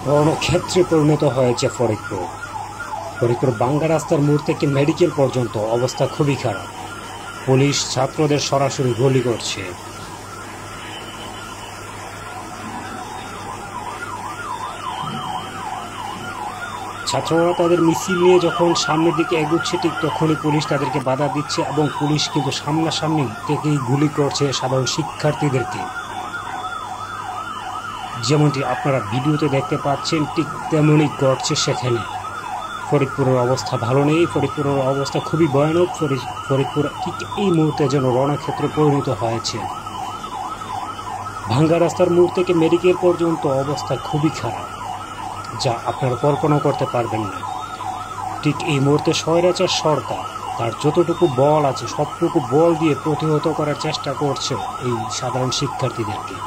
রণক্ষেত্রে পরিণত হয়েছে ফরিদপুর। ফরিদপুর বাঙ্গা রাস্তার মোড় থেকে মেডিকেল পর্যন্ত অবস্থা খুবই খারাপ। পুলিশ ছাত্রদের সরাসরি গুলি করছে। ছাত্ররা তাদের মিছিল নিয়ে যখন সামনের দিকে এগুচ্ছে, ঠিক তখনই পুলিশ তাদেরকে বাধা দিচ্ছে এবং পুলিশ কিন্তু সামনাসামনি থেকেই গুলি করছে সাধারণ শিক্ষার্থীদেরকে। যেমনটি আপনারা ভিডিওতে দেখতে পাচ্ছেন, ঠিক তেমনই ঘটছে সেখানে। ফরিদপুরের অবস্থা ভালো নেই, ফরিদপুরের অবস্থা খুবই ভয়ানক। ফরিদপুর ঠিক এই মুহূর্তে যেন রণক্ষেত্রে পরিণত হয়েছে। ভাঙ্গা রাস্তার মোড় থেকে মেডিকেল পর্যন্ত অবস্থা খুবই খারাপ, যা আপনারা কল্পনা করতে পারবেন না। ঠিক এই মুহূর্তে স্বৈরাচার সরকার তার যতটুকু বল আছে সবটুকু বল দিয়ে প্রতিহত করার চেষ্টা করছে এই সাধারণ শিক্ষার্থীদেরকে।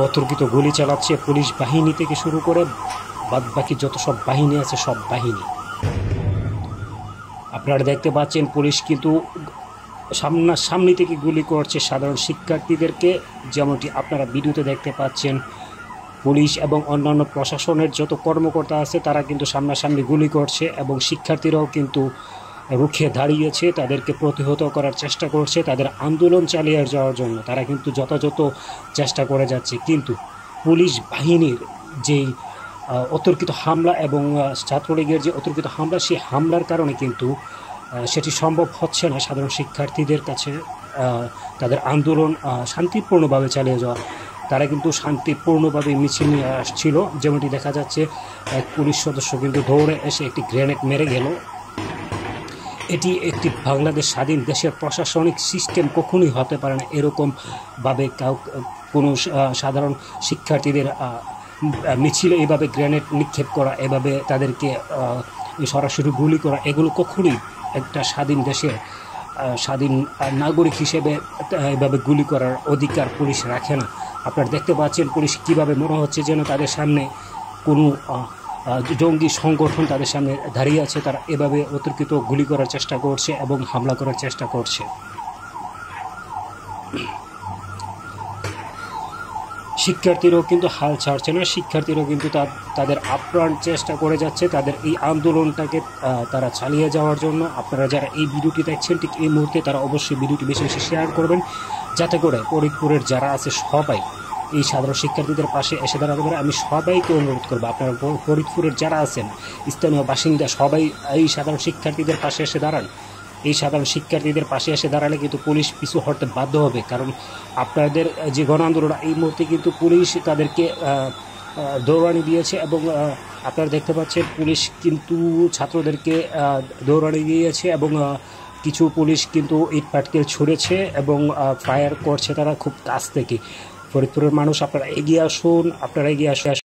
অতর্কিত গুলি চালাচ্ছে পুলিশ বাহিনী থেকে শুরু করে বাদবাকি যত সব বাহিনী আছে, সব বাহিনী। আপনারা দেখতে পাচ্ছেন পুলিশ কিন্তু সামনাসামনি থেকে গুলি করছে সাধারণ শিক্ষার্থীদেরকে। যেমনটি আপনারা ভিডিওতে দেখতে পাচ্ছেন, পুলিশ এবং অন্যান্য প্রশাসনের যত কর্মকর্তা আছে তারা কিন্তু সামনাসামনি গুলি করছে এবং শিক্ষার্থীরাও কিন্তু রুখে দাঁড়িয়েছে, তাদেরকে প্রতিহত করার চেষ্টা করছে, তাদের আন্দোলন চালিয়ে যাওয়ার জন্য তারা কিন্তু যথাযথ চেষ্টা করে যাচ্ছে। কিন্তু পুলিশ বাহিনীর যেই অতর্কিত হামলা এবং ছাত্রলীগের যে অতর্কিত হামলা, সেই হামলার কারণে কিন্তু সেটি সম্ভব হচ্ছে না সাধারণ শিক্ষার্থীদের কাছে তাদের আন্দোলন শান্তিপূর্ণভাবে চালিয়ে যাওয়া। তারা কিন্তু শান্তিপূর্ণভাবে মিছিল নিয়ে আসছিল। যেমনটি দেখা যাচ্ছে, এক পুলিশ সদস্য কিন্তু দৌড়ে এসে একটি গ্রেনেড মেরে গেল। এটি একটি বাংলাদেশ স্বাধীন দেশের প্রশাসনিক সিস্টেম কখনোই হতে পারে না এরকমভাবে কোনো সাধারণ শিক্ষার্থীদের মিছিলে এইভাবে গ্রেনেড নিক্ষেপ করা, এভাবে তাদেরকে সরাসরি গুলি করা, এগুলো কখনোই একটা স্বাধীন দেশে স্বাধীন নাগরিক হিসেবে এভাবে গুলি করার অধিকার পুলিশ রাখে না। আপনারা দেখতে পাচ্ছেন পুলিশ কীভাবে মনে হচ্ছে যেন তাদের সামনে কোনো জঙ্গি সংগঠন তাদের সামনে দাঁড়িয়ে আছে। তারা এভাবে অতর্কিত গুলি করার চেষ্টা করছে এবং হামলা করার চেষ্টা করছে। শিক্ষার্থীরাও কিন্তু হাল ছাড়ছে না, শিক্ষার্থীরাও কিন্তু তাদের আপ্রাণ চেষ্টা করে যাচ্ছে তাদের এই আন্দোলনটাকে তারা চালিয়ে যাওয়ার জন্য। আপনারা যারা এই ভিডিওটি দেখছেন ঠিক এই মুহূর্তে, তারা অবশ্যই ভিডিওটি বেশি বেশি শেয়ার করবেন, যাতে করে ফরিদপুরের যারা আছে সবাই এই সাধারণ শিক্ষার্থীদের পাশে এসে দাঁড়াতে পারে। আমি সবাইকে অনুরোধ করবো, আপনারা ফরিদপুরের যারা আছেন স্থানীয় বাসিন্দা সবাই এই সাধারণ শিক্ষার্থীদের পাশে এসে দাঁড়ান। এই সাধারণ শিক্ষার্থীদের পাশে এসে দাঁড়ালে কিন্তু পুলিশ পিছু হটতে বাধ্য হবে। কারণ আপনাদের যে গণ আন্দোলন, এই মুহূর্তে কিন্তু পুলিশ তাদেরকে দৌড়ানি দিয়েছে এবং আপনারা দেখতে পাচ্ছেন পুলিশ কিন্তু ছাত্রদেরকে দৌড়ানি দিয়েছে এবং কিছু পুলিশ কিন্তু ইট পাটকেল ছুঁড়েছে এবং ফায়ার করছে তারা খুব কাছ থেকে। ফরিদপুরের মানুষ, আপনারা এগিয়ে আসুন, আপনারা এগিয়ে আসুন।